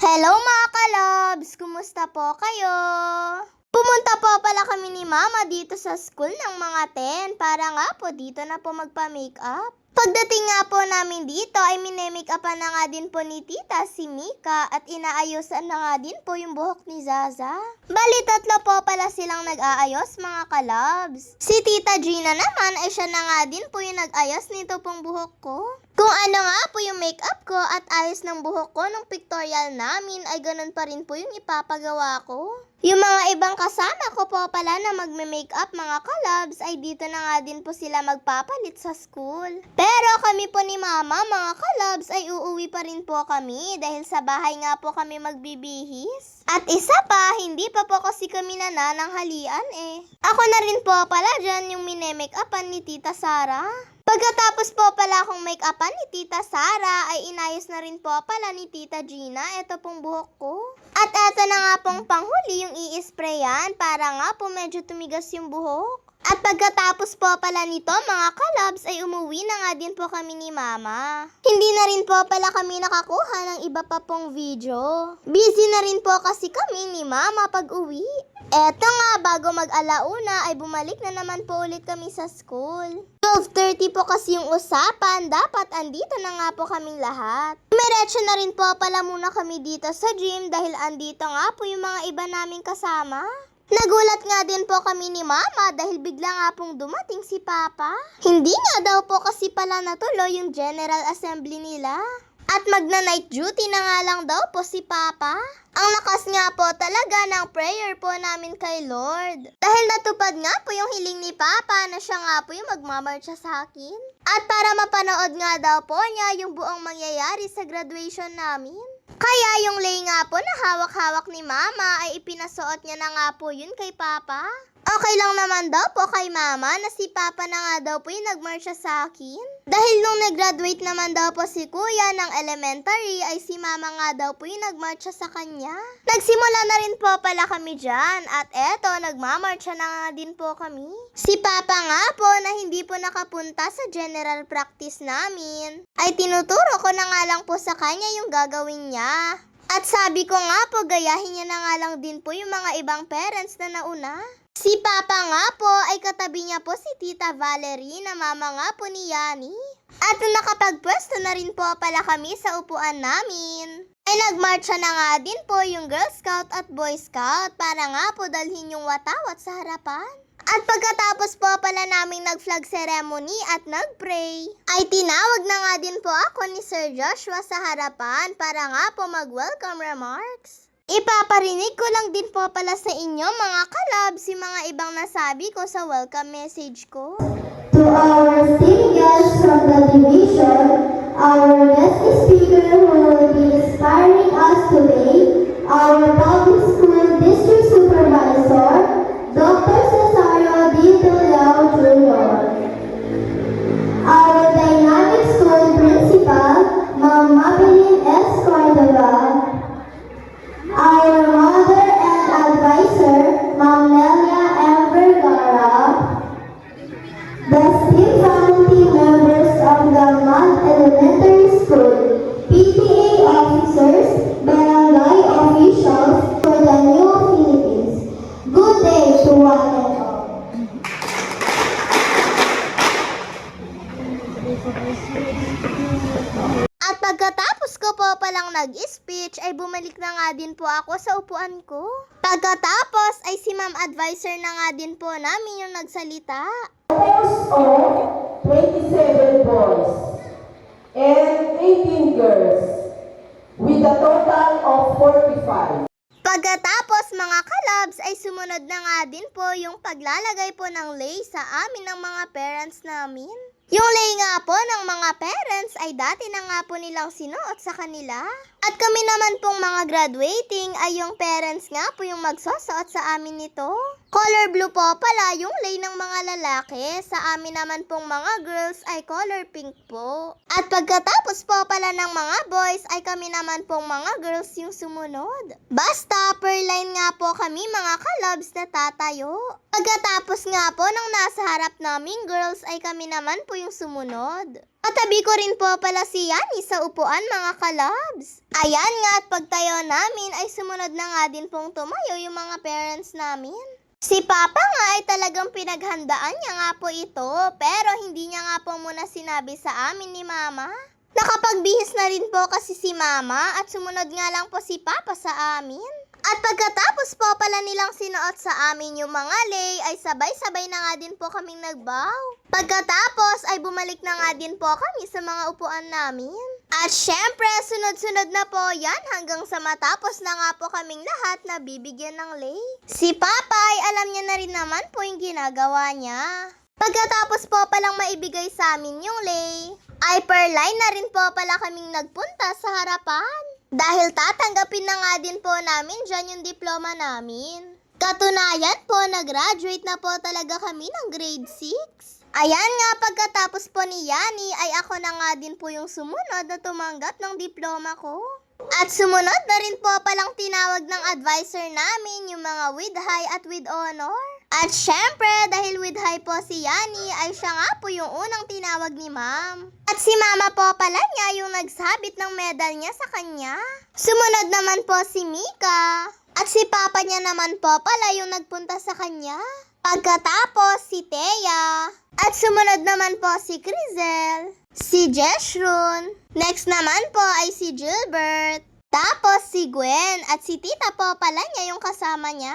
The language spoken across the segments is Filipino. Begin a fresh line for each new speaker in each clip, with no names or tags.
Hello mga kalabs! Kumusta po kayo? Pumunta po pala kami ni Mama dito sa school ng mga 10 para nga po dito na po magpa-makeup. Pagdating nga po namin dito ay mine-makeupan na nga din po ni Tita si Mika at inaayusan na nga din po yung buhok ni Zaza. Bali tatlo po pala silang nag-aayos mga kalabs. Si Tita Gina naman ay siya na nga din po yung nag-ayos nito pong buhok ko. Kung ano nga po yung makeup ko at ayos ng buhok ko nung pictorial namin ay ganun pa rin po yung ipapagawa ko. Yung mga ibang kasama ko po pala na magme-makeup mga kalabs ay dito na nga din po sila magpapalit sa school. Pero kami po ni Mama mga kalabs ay uuwi pa rin po kami dahil sa bahay nga po kami magbibihis. At isa pa, hindi pa po kasi kami nanananghalian eh. Ako na rin po pala dyan yung mine-makeupan ni Tita Sara. Pagkatapos po pala akong make-upan ni Tita Sara, ay inayos na rin po pala ni Tita Gina ito pong buhok ko. At eto na nga pong panghuli yung i-sprayan para nga po medyo tumigas yung buhok. At pagkatapos po pala nito mga kalabs ay umuwi na nga din po kami ni Mama. Hindi na rin po pala kami nakakuha ng iba pa pong video. Busy na rin po kasi kami ni Mama pag uwi. Eto nga, bago mag-alauna ay bumalik na naman po ulit kami sa school. 12:30 po kasi yung usapan, dapat andito na nga po kaming lahat. Diretso na rin po pala muna kami dito sa gym dahil andito nga po yung mga iba naming kasama. Nagulat nga din po kami ni Mama dahil bigla nga pong dumating si Papa. Hindi nga daw po kasi pala natuloy yung General Assembly nila. At magna-night duty na nga lang daw po si Papa. Ang lakas nga po talaga ng prayer po namin kay Lord. Dahil natupad nga po yung hiling ni Papa na siya nga po yung magmamarcha sa akin. At para mapanood nga daw po niya yung buong mangyayari sa graduation namin. Kaya yung lei nga po na hawak-hawak ni Mama ay ipinasuot niya na nga po yun kay Papa. Okay lang naman daw po kay Mama na si Papa na nga daw po yung nagmarcha sa akin. Dahil nung nag-graduate naman daw po si Kuya ng elementary ay si Mama nga daw po yung nagmarcha sa kanya. Nagsimula na rin po pala kami dyan at eto nagmamarcha na nga din po kami. Si Papa nga po na hindi po nakapunta sa general practice namin ay tinuturo ko na nga lang po sa kanya yung gagawin niya. At sabi ko nga po gayahin niya na nga lang din po yung mga ibang parents na nauna. Si Papa nga po ay katabi niya po si Tita Valerie na mama nga po ni Yani. At nung nakapagpwesto na rin po pala kami sa upuan namin, ay nagmarcha na nga din po yung Girl Scout at Boy Scout para nga po dalhin yung watawat sa harapan. At pagkatapos po pala naming nag-flag ceremony at nag-pray, ay tinawag na nga din po ako ni Sir Joshua sa harapan para nga po mag-welcome remarks. Ipaparinig ko lang din po pala sa inyo mga kalabs yung mga ibang nasabi ko sa welcome message ko.
To our esteemed guests from the division, our guest speaker who will be inspiring us today, our public school district supervisor, Dr. Cesario Dito Leao Jr. Our dynamic school principal, Ma'am Mabeline S. Cordova. Our mother and advisor, Ma'am Nelia M. Vergara. The esteemed faculty members of the Mount Elementary School, PTA officers, barangay officials for the New Philippines. Good day to one and all.
At pagkatapos ko po palang nag-speech ay bumalik na nga din po ako sa upuan ko. Pagkatapos ay si Ma'am Advisor na nga din po namin yung nagsalita.
Composed of 27 boys and 18 girls with a total of 45.
Pagkatapos mga kalabs ay sumunod na nga din po yung paglalagay po ng lei sa amin ng mga parents namin. Yung lei nga po ng mga parents ay dati na nga po nilang sinuot sa kanila. At kami naman pong mga graduating ay yung parents nga po yung magsusuot sa amin nito. Color blue po pala yung lei ng mga lalaki. Sa amin naman pong mga girls ay color pink po. At pagkatapos po pala ng mga boys ay kami naman pong mga girls yung sumunod. Basta per line nga po kami mga kalabs na tatayo. Pagkatapos nga po ng nasa harap naming girls ay kami naman po po yung sumunod. Katabi ko rin po pala si Yani sa upuan mga kalabs. Ayan nga at pagtayo namin ay sumunod na nga din pong tumayo yung mga parents namin. Si Papa nga ay talagang pinaghandaan niya nga po ito pero hindi niya nga po muna sinabi sa amin ni Mama. Nakapagbihis na rin po kasi si Mama at sumunod nga lang po si Papa sa amin. At pagkatapos po pala nilang sinuot sa amin yung mga lei ay sabay-sabay na nga din po kaming nagbow. Pagkatapos ay bumalik na nga din po kami sa mga upuan namin. At syempre sunod-sunod na po yan hanggang sa matapos na nga po kaming lahat na bibigyan ng lei. Si Papa ay alam niya na rin naman po yung ginagawa niya. Pagkatapos po palang maibigay sa amin yung lei, ay per line na rin po pala kaming nagpunta sa harapan. Dahil tatanggapin na nga din po namin dyan yung diploma namin. Katunayan po, nag-graduate na po talaga kami ng grade 6. Ayan nga, pagkatapos po ni Yani ay ako na nga din po yung sumunod na tumanggap ng diploma ko. At sumunod na rin po palang tinawag ng advisor namin yung mga with high at with honor. At syempre, dahil with high po si Yani, ay siya nga po yung unang tinawag ni Ma'am. At si Mama po pala niya yung nagsabit ng medal niya sa kanya. Sumunod naman po si Mika. At si Papa niya naman po pala yung nagpunta sa kanya. Pagkatapos si Thea. At sumunod naman po si Crizel, si Jeshron. Next naman po ay si Gilbert. Tapos si Gwen at si Tita po pala niya yung kasama niya.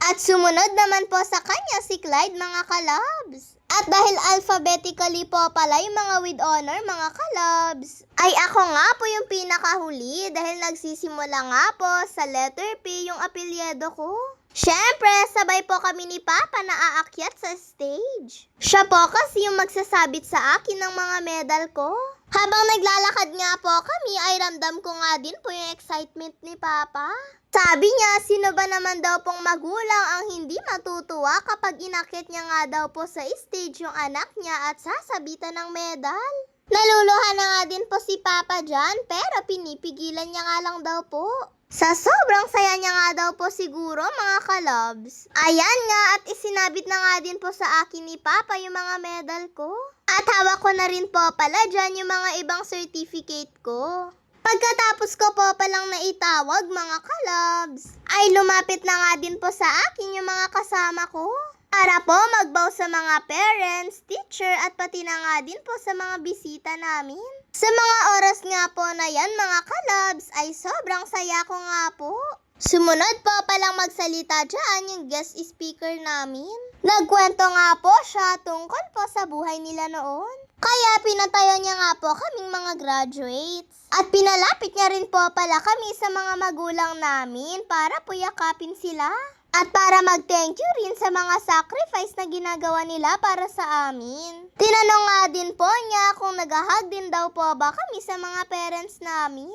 At sumunod naman po sa kanya si Clyde mga kalabs. At dahil alphabetically po pala yung mga with honor mga kalabs, ay ako nga po yung pinakahuli dahil nagsisimula nga po sa letter P yung apelyido ko. Syempre, sabay po kami ni Papa na aakyat sa stage. Siya po kasi yung magsasabit sa akin ng mga medal ko. Habang naglalakad nga po kami ay ramdam ko nga din po yung excitement ni Papa. Sabi niya, sino ba naman daw pong magulang ang hindi matutuwa kapag inakyat niya nga daw po sa stage yung anak niya at sasabitan ng medal. Naluluha na nga din po si Papa dyan pero pinipigilan niya nga lang daw po. Sa sobrang saya niya nga daw po siguro mga kalabs. Ayan nga at isinabit na nga din po sa akin ni Papa yung mga medal ko. At hawak ko na rin po pala dyan yung mga ibang certificate ko. Pagkatapos ko po palang naitawag mga kalabs, ay lumapit na nga din po sa akin yung mga kasama ko. Para po magbow sa mga parents, teacher at pati na nga din po sa mga bisita namin. Sa mga oras nga po na yan mga kalabs ay sobrang saya ko nga po. Sumunod po palang magsalita dyan yung guest speaker namin. Nagkwento nga po siya tungkol po sa buhay nila noon. Kaya pinatayo niya nga po kaming mga graduates. At pinalapit niya rin po pala kami sa mga magulang namin para po yakapin sila. At para mag-thank you rin sa mga sacrifice na ginagawa nila para sa amin. Tinanong nga din po niya kung nag-hug din daw po ba kami sa mga parents namin.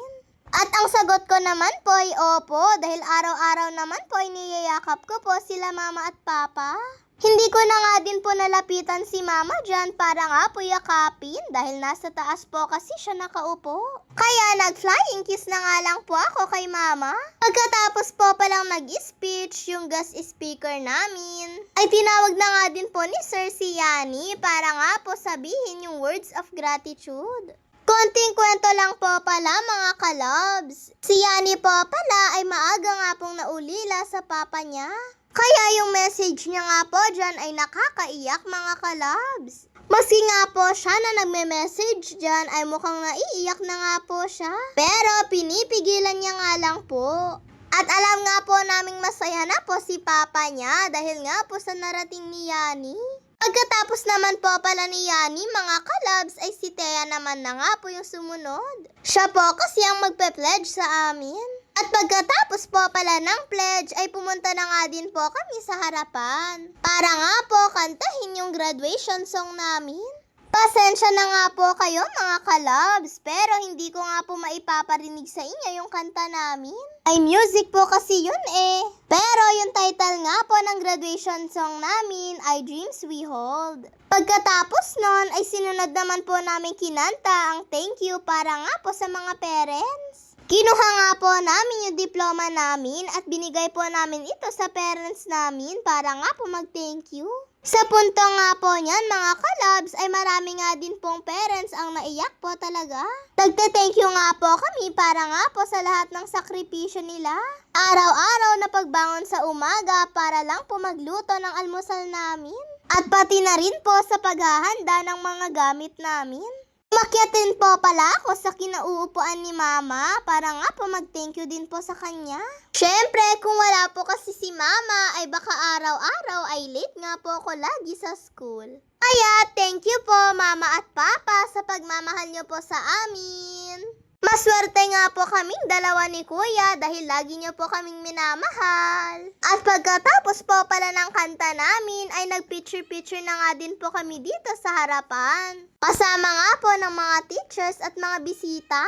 At ang sagot ko naman po ay opo dahil araw-araw naman po ay niyayakap ko po sila Mama at Papa. Hindi ko na nga din po nalapitan si Mama dyan para nga po yakapin dahil nasa taas po kasi siya nakaupo. Kaya nag-flying kiss na nga lang po ako kay Mama. Pagkatapos po palang nag-speech yung guest speaker namin, ay tinawag na nga din po ni Sir si Yani para nga po sabihin yung words of gratitude. Konting kwento lang po pala mga kalabs. Si Yani po pala ay maaga nga pong naulila sa papa niya. Kaya yung message niya nga po dyan ay nakakaiyak mga kalabs. Maski nga po siya na nagme-message dyan ay mukhang naiiyak na nga po siya. Pero pinipigilan niya nga lang po. At alam nga po naming masaya na po si papa niya dahil nga po sa narating ni Yani. Pagkatapos naman po pala ni Yani mga kalabs ay si Thea naman na nga po yung sumunod. Siya po kasi ang magpe-pledge sa amin. At pagkatapos po pala ng pledge ay pumunta na nga din po kami sa harapan. Para nga po kantahin yung graduation song namin. Pasensya na nga po kayo mga kalabs, pero hindi ko nga po maipaparinig sa inyo yung kanta namin. Ay music po kasi yun eh. Pero yung title nga po ng graduation song namin ay Dreams We Hold. Pagkatapos nun ay sinunod naman po namin kinanta ang thank you para nga po sa mga parents. Kinuha nga po namin yung diploma namin at binigay po namin ito sa parents namin para nga po mag-thank you. Sa punto nga po niyan mga kalabs ay marami nga din pong parents ang naiyak po talaga. Nagte-thank you nga po kami para nga po sa lahat ng sakripisyo nila. Araw-araw na pagbangon sa umaga para lang po magluto ng almusal namin. At pati na rin po sa paghahanda ng mga gamit namin. Umakyat din po pala ako sa kinauupuan ni Mama para nga po mag-thank you din po sa kanya. Syempre, kung wala po kasi si Mama ay baka araw-araw ay late nga po ako lagi sa school. Kaya, thank you po Mama at Papa sa pagmamahal niyo po sa amin. Maswerte nga po kaming dalawa ni Kuya dahil lagi niyo po kaming minamahal. At pagkatapos po pala ng kanta namin ay nag-picture-picture na nga din po kami dito sa harapan. Kasama nga po ng mga teachers at mga bisita.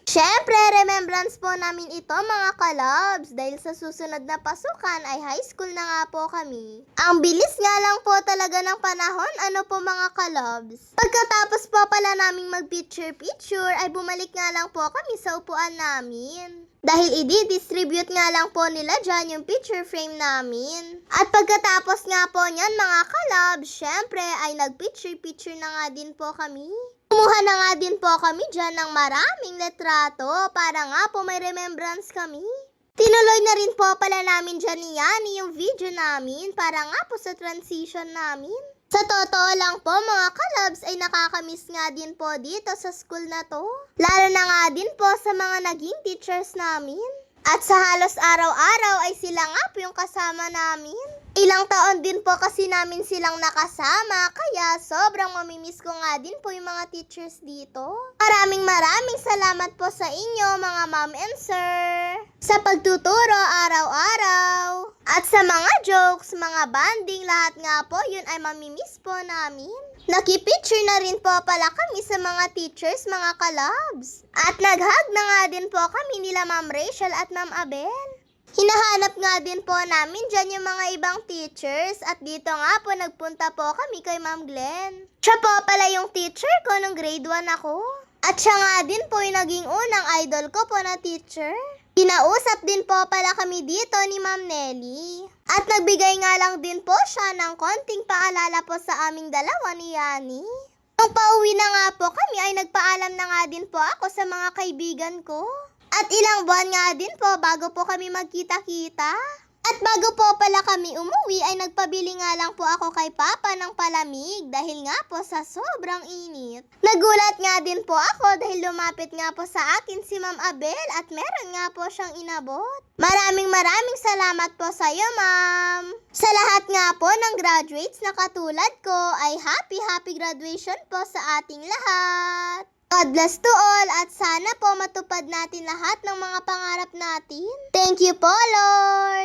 Syempre, remembrance po namin ito mga kalabs dahil sa susunod na pasukan ay high school na nga po kami. Ang bilis nga lang po talaga ng panahon, ano po mga kalabs. Pagkatapos po pala naming mag-picture-picture ay bumalik nga lang po kami sa upuan namin. Dahil i-distribute nga lang po nila dyan yung picture frame namin. At pagkatapos nga po niyan mga kalabs, syempre ay nag-picture-picture na nga din po kami. Kumuha na nga din po kami dyan ng maraming letrato para nga po may remembrance kami. Tinuloy na rin po pala namin dyan ni Yani yung video namin para nga po sa transition namin. Sa totoo lang po mga kalabs ay nakakamiss nga din po dito sa school na to. Lalo na nga din po sa mga naging teachers namin. At sa halos araw-araw ay sila nga po yung kasama namin. Ilang taon din po kasi namin silang nakasama, kaya sobrang mamimiss ko nga din po yung mga teachers dito. Maraming salamat po sa inyo mga ma'am and sir. Sa pagtuturo araw-araw. At sa mga jokes, mga banding, lahat nga po yun ay mamimiss po namin. Nakipicture na rin po pala kami sa mga teachers, mga kalabs. At nag-hug na nga din po kami nila Ma'am Rachel at Ma'am Abel. Hinahanap nga din po namin dyan yung mga ibang teachers at dito nga po nagpunta po kami kay Ma'am Glenn. Siya po pala yung teacher ko nung grade 1 ako. At siya nga din po yung naging unang idol ko po na teacher. Kinausap din po pala kami dito ni Ma'am Nelly. At nagbigay nga lang din po siya ng konting paalala po sa aming dalawa ni Yani. Nung pauwi na nga po kami ay nagpaalam na nga din po ako sa mga kaibigan ko. At ilang buwan nga din po bago po kami magkita-kita. At bago po pala kami umuwi ay nagpabili nga lang po ako kay Papa ng palamig dahil nga po sa sobrang init. Nagulat nga din po ako dahil lumapit nga po sa akin si Ma'am Abel at meron nga po siyang inabot. Maraming salamat po sa iyo, Ma'am. Sa lahat nga po ng graduates na katulad ko ay happy graduation po sa ating lahat. God bless to all at sana po matupad natin lahat ng mga pangarap natin. Thank you po, Lord.